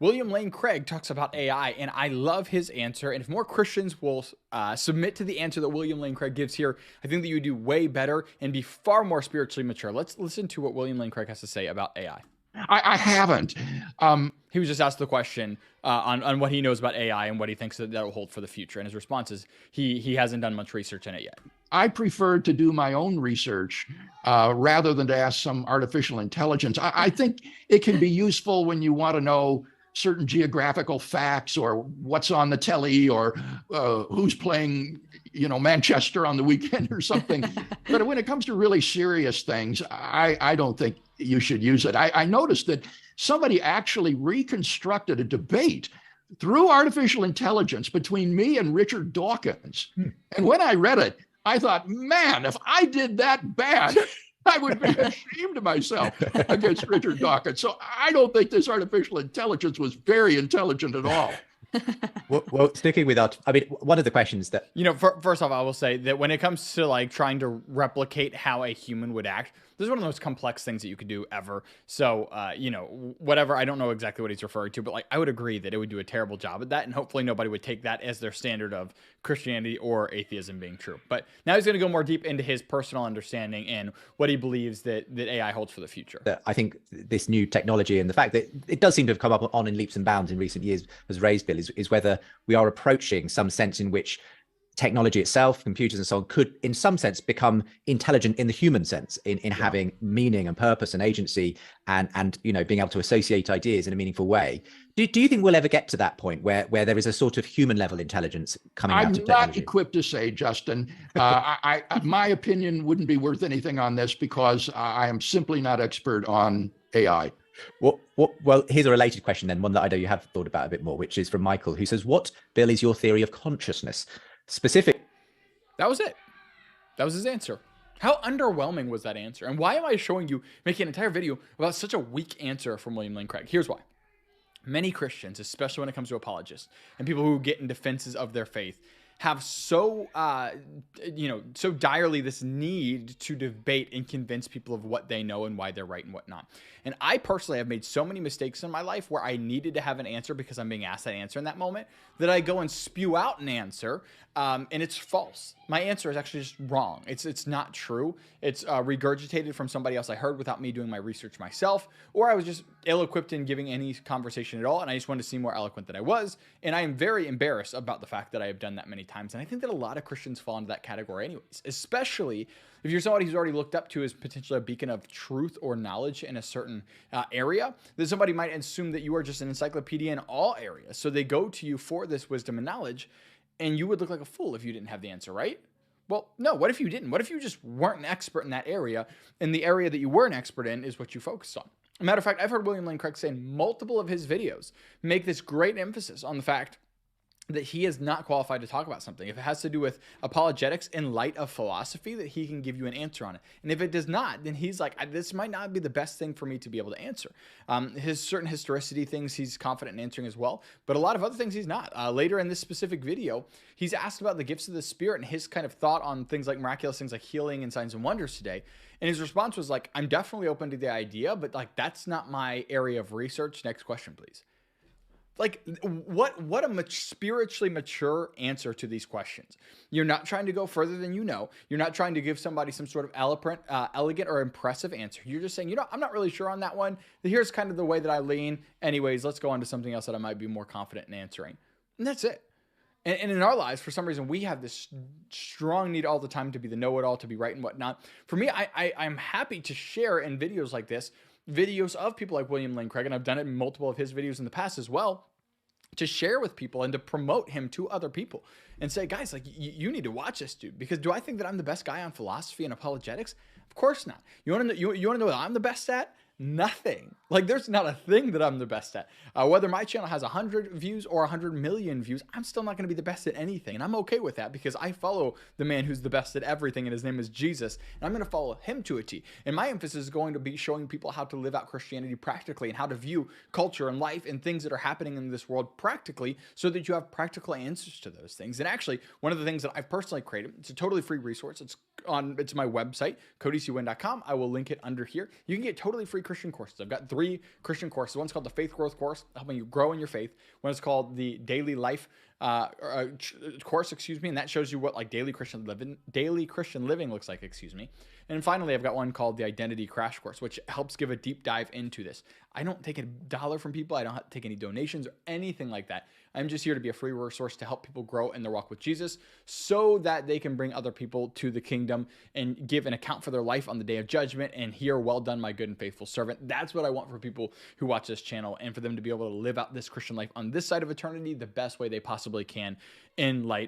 William Lane Craig talks about AI, and I love his answer. And if more Christians will submit to the answer that William Lane Craig gives here, I think that you would do way better and be far more spiritually mature. Let's listen to what William Lane Craig has to say about AI. I haven't. He was just asked the question on what he knows about AI and what he thinks that will hold for the future. And his response is he hasn't done much research in it yet. I prefer to do my own research rather than to ask some artificial intelligence. I think it can be useful when you want to know certain geographical facts or what's on the telly or who's playing, Manchester on the weekend or something. But when it comes to really serious things, I don't think you should use it. I noticed that somebody actually reconstructed a debate through artificial intelligence between me and Richard Dawkins. And when I read it, I thought, man, if I did that bad, I would be ashamed of myself against Richard Dawkins. So I don't think this artificial intelligence was very intelligent at all. Well, sticking with one of the questions that first off, I will say that when it comes to like trying to replicate how a human would act, this is one of the most complex things that you could do ever. So, whatever, I don't know exactly what he's referring to, but like I would agree that it would do a terrible job at that, and hopefully nobody would take that as their standard of Christianity or atheism being true. But now he's going to go more deep into his personal understanding and what he believes that AI holds for the future. I think this new technology and the fact that it does seem to have come up on in leaps and bounds in recent years has raised, Bill, is whether we are approaching some sense in which technology itself, computers and so on, could in some sense become intelligent in the human sense, in having meaning and purpose and agency and being able to associate ideas in a meaningful way. Do you think we'll ever get to that point where there is a sort of human level intelligence coming out of technology? I'm not equipped to say, Justin. My opinion wouldn't be worth anything on this because I am simply not expert on AI. Well, here's a related question then, one that I know you have thought about a bit more, which is from Michael, who says, what, Bill, is your theory of consciousness? Specific. That was it. That was his answer. How underwhelming was that answer? And why am I showing you, making an entire video about such a weak answer from William Lane Craig? Here's why. Many Christians, especially when it comes to apologists and people who get in defenses of their faith, have so direly this need to debate and convince people of what they know and why they're right and whatnot. And I personally have made so many mistakes in my life where I needed to have an answer because I'm being asked that answer in that moment, that I go and spew out an answer, and it's false. My answer is actually just wrong. It's not true. It's regurgitated from somebody else I heard without me doing my research myself, or I was just ill-equipped in giving any conversation at all, and I just wanted to seem more eloquent than I was. And I am very embarrassed about the fact that I have done that many times. And I think that a lot of Christians fall into that category anyways, especially if you're somebody who's already looked up to as potentially a beacon of truth or knowledge in a certain area, then somebody might assume that you are just an encyclopedia in all areas. So they go to you for this wisdom and knowledge, and you would look like a fool if you didn't have the answer, right? Well, no, what if you didn't? What if you just weren't an expert in that area, and the area that you were an expert in is what you focused on? As a matter of fact, I've heard William Lane Craig say in multiple of his videos make this great emphasis on the fact that he is not qualified to talk about something. If it has to do with apologetics in light of philosophy, that he can give you an answer on it. And if it does not, then he's like, this might not be the best thing for me to be able to answer. His certain historicity things he's confident in answering as well, but a lot of other things he's not. Later in this specific video, he's asked about the gifts of the Spirit and his kind of thought on things like miraculous things like healing and signs and wonders today. And his response was like, I'm definitely open to the idea, but like, that's not my area of research. Next question, please. Like, what a spiritually mature answer to these questions. You're not trying to go further than you know. You're not trying to give somebody some sort of elegant or impressive answer. You're just saying, I'm not really sure on that one. Here's kind of the way that I lean. Anyways, let's go on to something else that I might be more confident in answering. And that's it. And in our lives, for some reason, we have this strong need all the time to be the know-it-all, to be right and whatnot. For me, I'm happy to share in videos like this, videos of people like William Lane Craig, and I've done it in multiple of his videos in the past as well, to share with people and to promote him to other people and say, guys, like you need to watch this dude, because do I think that I'm the best guy on philosophy and apologetics? Of course not. You want to know what I'm the best at? Nothing. Like, there's not a thing that I'm the best at. Whether my channel has 100 views or 100 million views, I'm still not going to be the best at anything. And I'm okay with that, because I follow the man who's the best at everything, and his name is Jesus. And I'm going to follow him to a T. And my emphasis is going to be showing people how to live out Christianity practically, and how to view culture and life and things that are happening in this world practically, so that you have practical answers to those things. And actually, one of the things that I've personally created, it's a totally free resource. It's my website, codycwin.com. I will link it under here. You can get totally free Christian courses. I've got 3 Christian courses. One's called the Faith Growth Course, helping you grow in your faith. One is called the Daily Life course, and that shows you what like daily Christian living looks like, And finally, I've got one called the Identity Crash Course, which helps give a deep dive into this. I don't take $1 from people. I don't take any donations or anything like that. I'm just here to be a free resource to help people grow in their walk with Jesus so that they can bring other people to the kingdom and give an account for their life on the day of judgment and hear, well done, my good and faithful servant. That's what I want for people who watch this channel, and for them to be able to live out this Christian life on this side of eternity the best way they possibly can in light